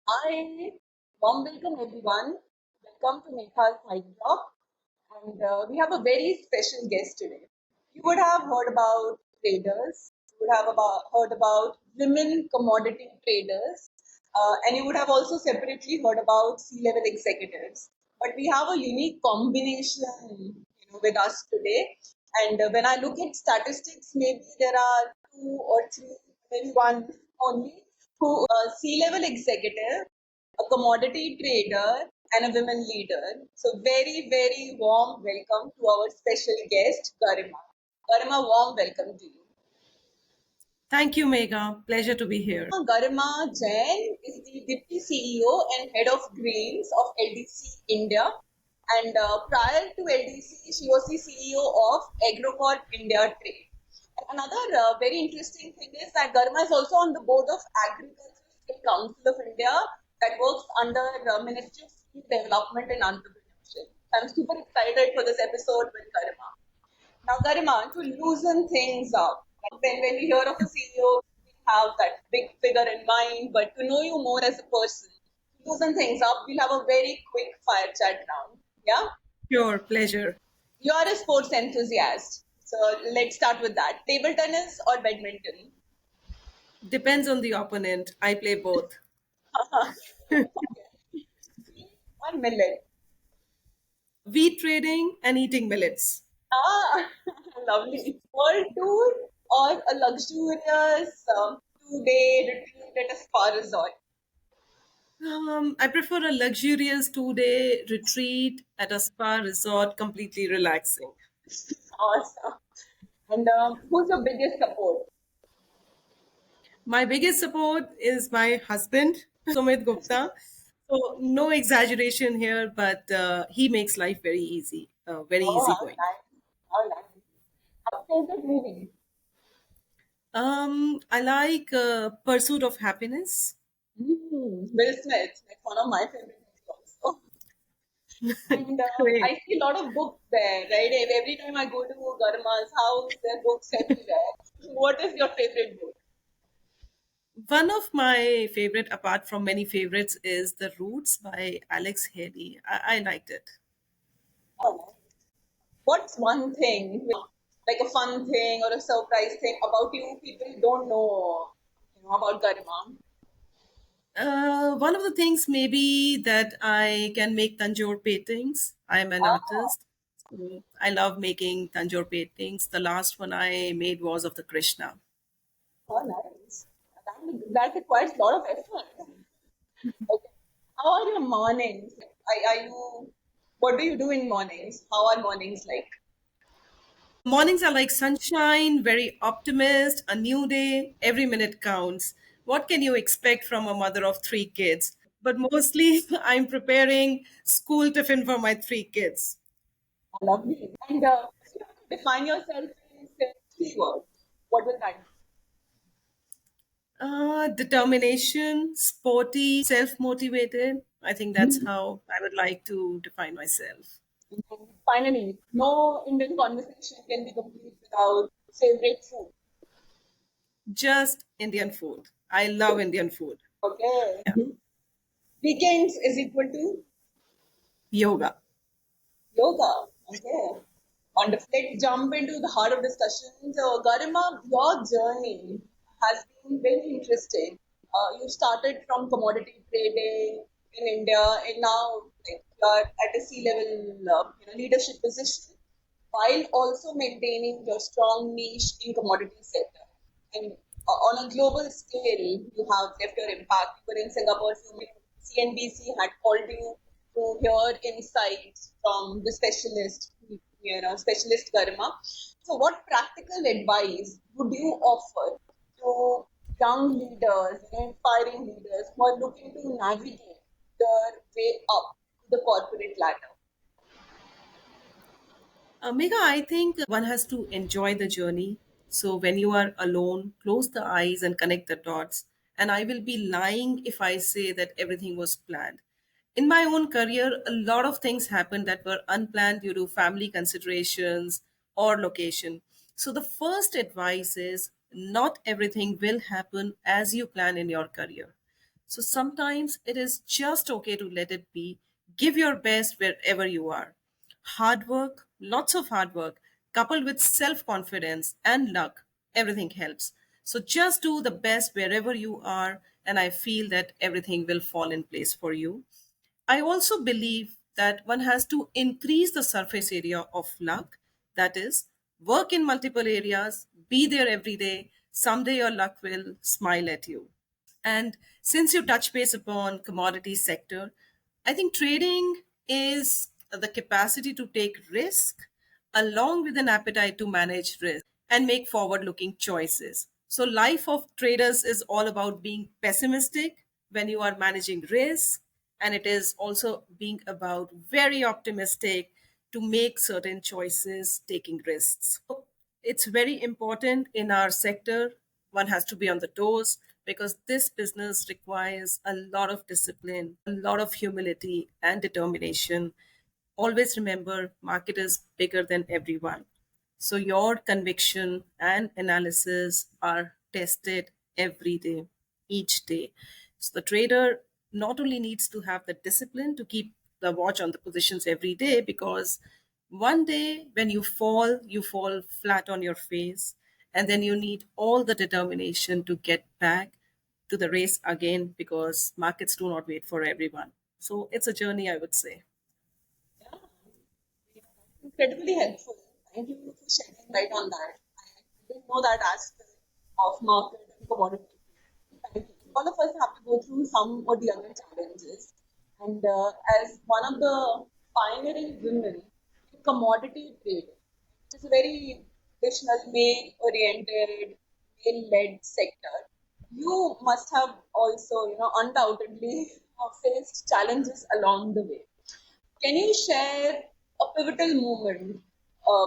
Hi, warm welcome everyone. Welcome to Meghal's Mic Drop. And we have a very special guest today. You would have heard about traders, you would have heard about women commodity traders, and you would have also separately heard about C-level executives. But we have a unique combination, with us today. And when I look at statistics, maybe there are two or three, maybe one only, who C-level executive, a commodity trader, and a women leader. So very, very warm welcome to our special guest, Garima. Garima, warm welcome to you. Thank you, Megha. Pleasure to be here. Garima Jain is the Deputy CEO and Head of Grains of LDC India. And prior to LDC, she was the CEO of AgroCorp India Trade. And another very interesting thing is that Garima is also on the board of Agricultural State Council of India that works under Ministry of Skill Development and Entrepreneurship. I'm super excited for this episode with Garima. Now, Garima, to loosen things up, when we hear of a CEO, we have that big figure in mind, but to know you more as a person, to loosen things up, we'll have a very quick fire chat round. Yeah? Sure, pleasure. You are a sports enthusiast. So let's start with that. Table tennis or badminton? Depends on the opponent. I play both. One millet. Wheat trading and eating millets. Ah, lovely. World tour or a luxurious 2 day retreat at a spa resort? I prefer a luxurious 2 day retreat at a spa resort, completely relaxing. Awesome. And who's your biggest support? My biggest support is my husband, Sumit Gupta. So, no exaggeration here, but he makes life very Oh, easy how going. nice. How nice. Favorite movie? I like Pursuit of Happiness. Will Smith, like one of my favorite movies also. And Great. I see a lot of books there, right? Every time I go to Garma's house, there are books everywhere. What is your favorite book? One of my favorite, apart from many favorites, is The Roots by Alex Haley. I liked it. Oh, what's one thing, like a fun thing or a surprise thing about you people don't know, about Garima? One of the things maybe that I can make Tanjore paintings. I'm an Ah, artist. So I love making Tanjore paintings. The last one I made was of the Krishna. oh, nice. That requires a lot of effort. Okay. How are your mornings? Are you, what do you do in mornings? How are mornings like? Mornings are like sunshine, very optimist, a new day, every minute counts. What can you expect from a mother of three kids? But mostly, I'm preparing school tiffin for my three kids. Lovely. And if you have to define yourself in say, three words, what will that Determination, sporty, self motivated. I think that's be? how I would like to define myself. And finally, no Indian conversation can be complete without favorite food. Just Indian food. I love Indian food. Okay. Yeah. Weekends is equal to Yoga. yoga. Okay. Wonderful. Let's jump into the heart of discussion. So, Garima, your journey has been very interesting. You started from commodity trading in India, and now like, you are at a C-level, leadership position, while also maintaining your strong niche in commodity sector. And on a global scale, you have left your impact. You were in Singapore, CNBC had called you to hear insights from the specialist, specialist Garima. So, what practical advice would you offer to young leaders, inspiring leaders who are looking to navigate their way up the corporate ladder? Megha, I think one has to enjoy the journey. So when you are alone, close the eyes and connect the dots. And I will be lying if I say that everything was planned. In my own career, a lot of things happened that were unplanned due to family considerations or location. So the first advice is not everything will happen as you plan in your career. So sometimes it is just okay to let it be. Give your best wherever you are. Hard work, lots of hard work, coupled with self confidence and luck, everything helps. So just do the best wherever you are, and I feel that everything will fall in place for you. I also believe that one has to increase the surface area of luck. That is, work in multiple areas, be there every day. Someday your luck will smile at you. And since you touch base upon commodity sector, I think trading is the capacity to take risk along with an appetite to manage risk and make forward looking choices. So life of traders is all about being pessimistic when you are managing risk, and it is also being about very optimistic to make certain choices taking risks. It's very important in our sector. One has to be on the toes because this business requires a lot of discipline, a lot of humility and determination. Always remember, market is bigger than everyone. So your conviction and analysis are tested every day, each day. So the trader not only needs to have the discipline to keep the watch on the positions every day, because one day when you fall flat on your face, and then you need all the determination to get back to the race again, because markets do not wait for everyone. So it's a journey, I would say. Yeah, incredibly helpful. Thank you for shedding light on that. I didn't know that aspect of market and commodity. Thank you. All of us have to go through some or the other challenges. And as one of the pioneering women in commodity trading, which is a very traditional male-oriented, male-led sector, you must have also, undoubtedly faced challenges along the way. Can you share a pivotal moment,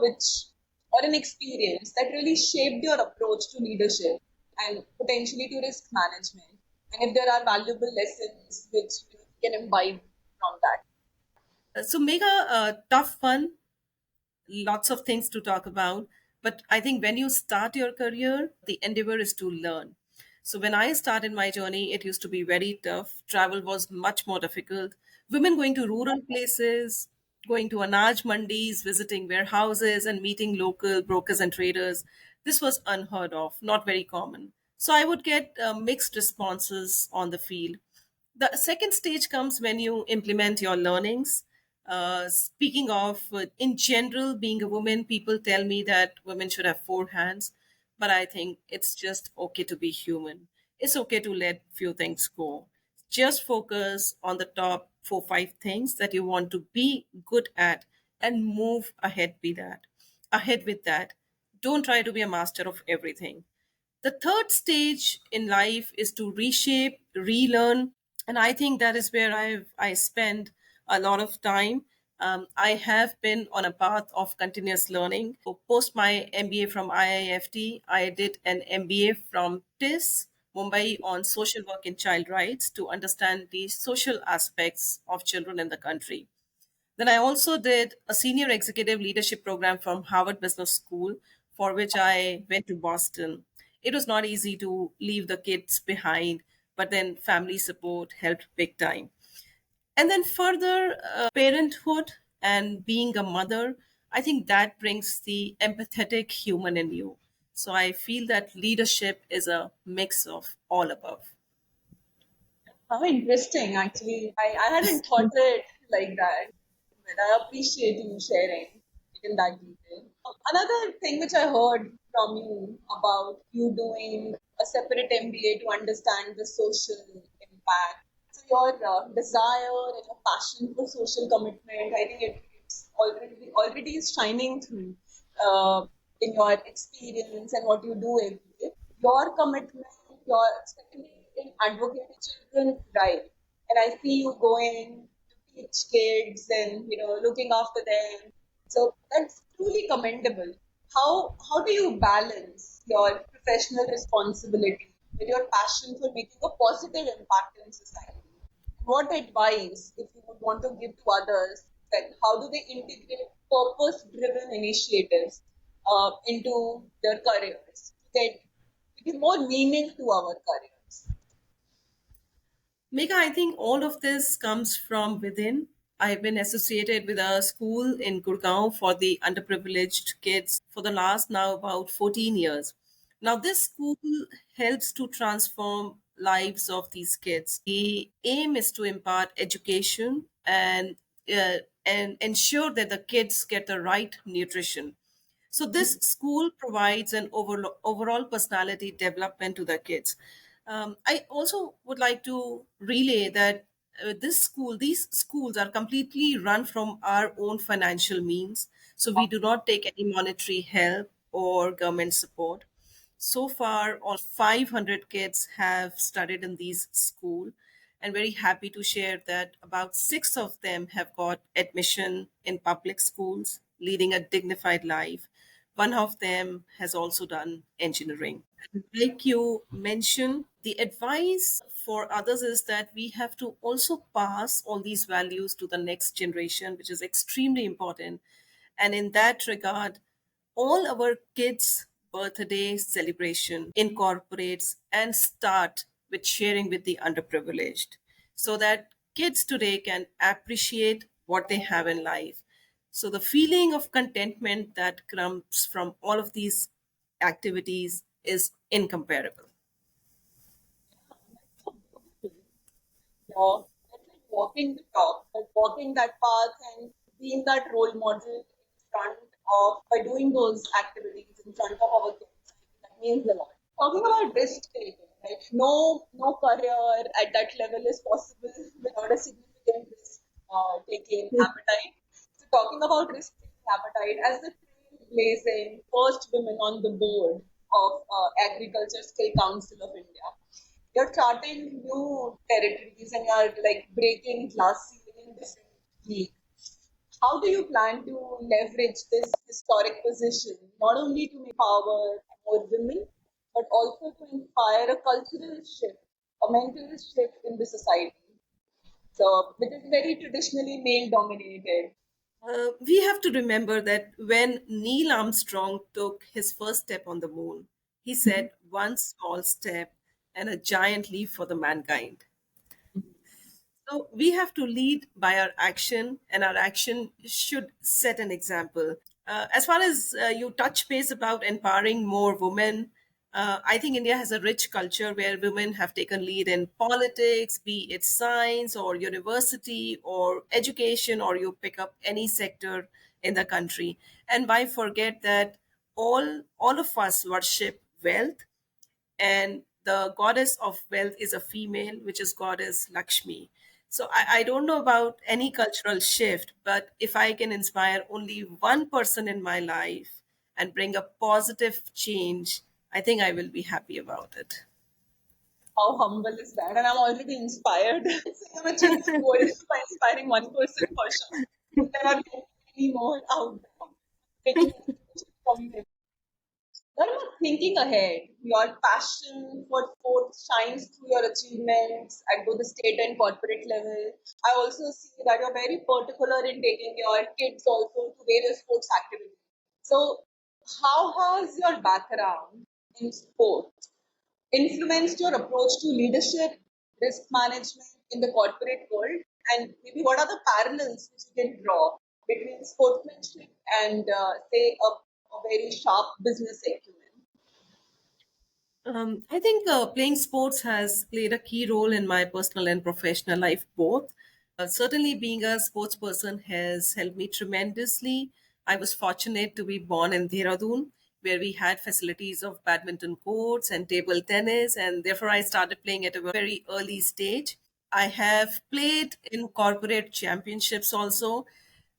which or an experience that really shaped your approach to leadership and potentially to risk management? And if there are valuable lessons which you can imbibe from that. So, mega tough one, lots of things to talk about. But I think when you start your career, the endeavor is to learn. So when I started my journey, it used to be very tough. Travel was much more difficult. Women going to rural places, going to anaj mandis, visiting warehouses, and meeting local brokers and traders. This was unheard of, not very common. So I would get mixed responses on the field. The second stage comes when you implement your learnings. Speaking of, in general, being a woman, people tell me that women should have four hands, but I think it's just okay to be human. It's okay to let few things go. Just focus on the top four, five things that you want to be good at and move ahead with that. Ahead with that. Don't try to be a master of everything. The third stage in life is to reshape, relearn, and I think that is where I spend a lot of time. I have been on a path of continuous learning. So post my MBA from IIFT, I did an MBA from TIS Mumbai on social work and child rights to understand the social aspects of children in the country. Then I also did a senior executive leadership program from Harvard Business School, for which I went to Boston. It was not easy to leave the kids behind, but then family support helped big time. And then further, parenthood and being a mother, I think that brings the empathetic human in you. So I feel that leadership is a mix of all above. How interesting, actually. I hadn't thought it like that, but I appreciate you sharing it in that detail. Another thing which I heard from you about you doing a separate MBA to understand the social impact. So your desire and your passion for social commitment, I think it's already is shining through in your experience and what you do every day. Your commitment, your especially in advocating children's rights, and I see you going to teach kids and looking after them. So that's truly commendable. How do you balance your professional responsibility with your passion for making a positive impact in society? What advice, if you would want to give to others, that how do they integrate purpose-driven initiatives into their careers to get to give more meaning to our careers? Mega, I think all of this comes from within. I've been associated with a school in Gurgaon for the underprivileged kids for the last now about 14 years. Now, this school helps to transform lives of these kids. The aim is to impart education and ensure that the kids get the right nutrition. So this school provides an overall personality development to the kids. I also would like to relay that these schools are completely run from our own financial means. So we do not take any monetary help or government support. So far, all 500 kids have studied in these school, and very happy to share that about six of them have got admission in public schools, leading a dignified life. One of them has also done engineering. Like you mentioned, the advice for others is that we have to also pass all these values to the next generation, which is extremely important. And in that regard, all our kids' birthday celebration incorporates and start with sharing with the underprivileged so that kids today can appreciate what they have in life. So the feeling of contentment that comes from all of these activities is incomparable. That's like walking the talk, like walking that path and being that role model in front of by doing those activities in front of our kids. That means a lot. Talking about risk taking, right? No career at that level is possible without a significant risk taking appetite. So talking about risk taking appetite, as the trailblazing first women on the board of Agriculture Skill Council of India, you're charting new territories and you're like breaking glass ceiling in different leagues. How do you plan to leverage this historic position not only to empower more women, but also to inspire a cultural shift, a mental shift in the society? So, which is very traditionally male dominated. We have to remember that when Neil Armstrong took his first step on the moon, he said, one small step and a giant leap for the mankind. So we have to lead by our action, and our action should set an example. As far as you touch base about empowering more women, I think India has a rich culture where women have taken lead in politics, be it science or university or education, or you pick up any sector in the country. And why forget that all of us worship wealth, and the goddess of wealth is a female, which is goddess Lakshmi. So I don't know about any cultural shift, but if I can inspire only one person in my life and bring a positive change, I think I will be happy about it. How humble is that? And I'm already inspired. So I'm achieving the goal by inspiring one person for sure. There are many more out there. Taking inspiration from them. What about thinking ahead? Your passion for sports shines through your achievements at both the state and corporate level. I also see that you're very particular in taking your kids also to various sports activities. So, how has your background in sports influenced your approach to leadership, risk management in the corporate world, and maybe what are the parallels which you can draw between sportsmanship and, say, a very sharp business acumen? I think playing sports has played a key role in my personal and professional life both. Certainly, being a sports person has helped me tremendously. I was fortunate to be born in Dehradun, where we had facilities of badminton courts and table tennis, and therefore I started playing at a very early stage. I have played in corporate championships also.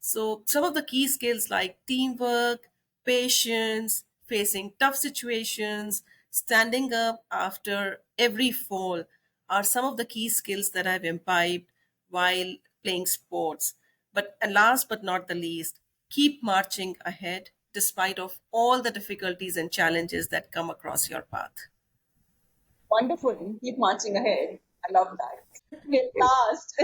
So, some of the key skills like teamwork, patience, facing tough situations, standing up after every fall are some of the key skills that I've imbibed while playing sports. But and last but not the least, keep marching ahead despite of all the difficulties and challenges that come across your path. Wonderful. Keep marching ahead. I love that. Okay, last,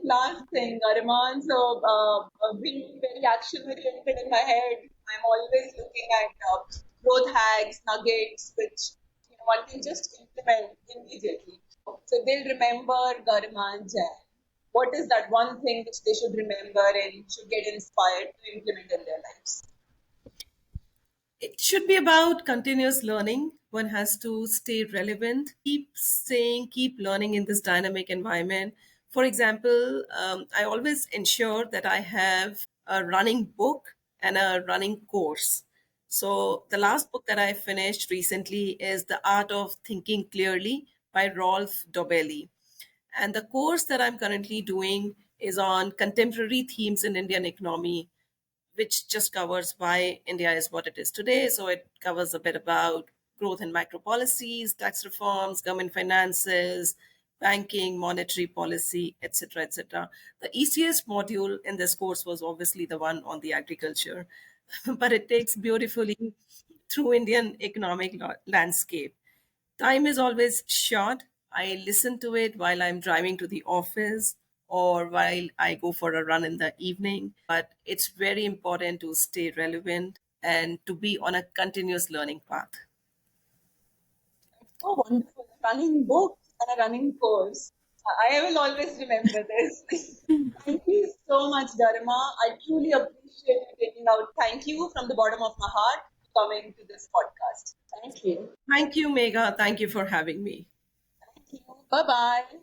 last thing, Ariman. So, being very action oriented in my head, I'm always looking at growth hacks, nuggets, which one can just implement immediately. So they'll remember Garima Jain. What is that one thing which they should remember and should get inspired to implement in their lives? It should be about continuous learning. One has to stay relevant, keep saying, keep learning in this dynamic environment. For example, I always ensure that I have a running book and a running course. So, the last book that I finished recently is The Art of Thinking Clearly by Rolf Dobelli. And the course that I'm currently doing is on contemporary themes in Indian economy, which just covers why India is what it is today. So it covers a bit about growth and macro policies, tax reforms, government finances, banking, monetary policy, etc., etc. The easiest module in this course was obviously the one on the agriculture, but it takes beautifully through Indian economic landscape. Time is always short. I listen to it while I'm driving to the office or while I go for a run in the evening. But it's very important to stay relevant and to be on a continuous learning path. Oh, wonderful. Running books and a running course. I will always remember this. Thank you so much, Dharma. I truly appreciate you taking out. Thank you from the bottom of my heart for coming to this podcast. Thank you. Thank you, Megha. Thank you for having me. Thank you. Bye bye.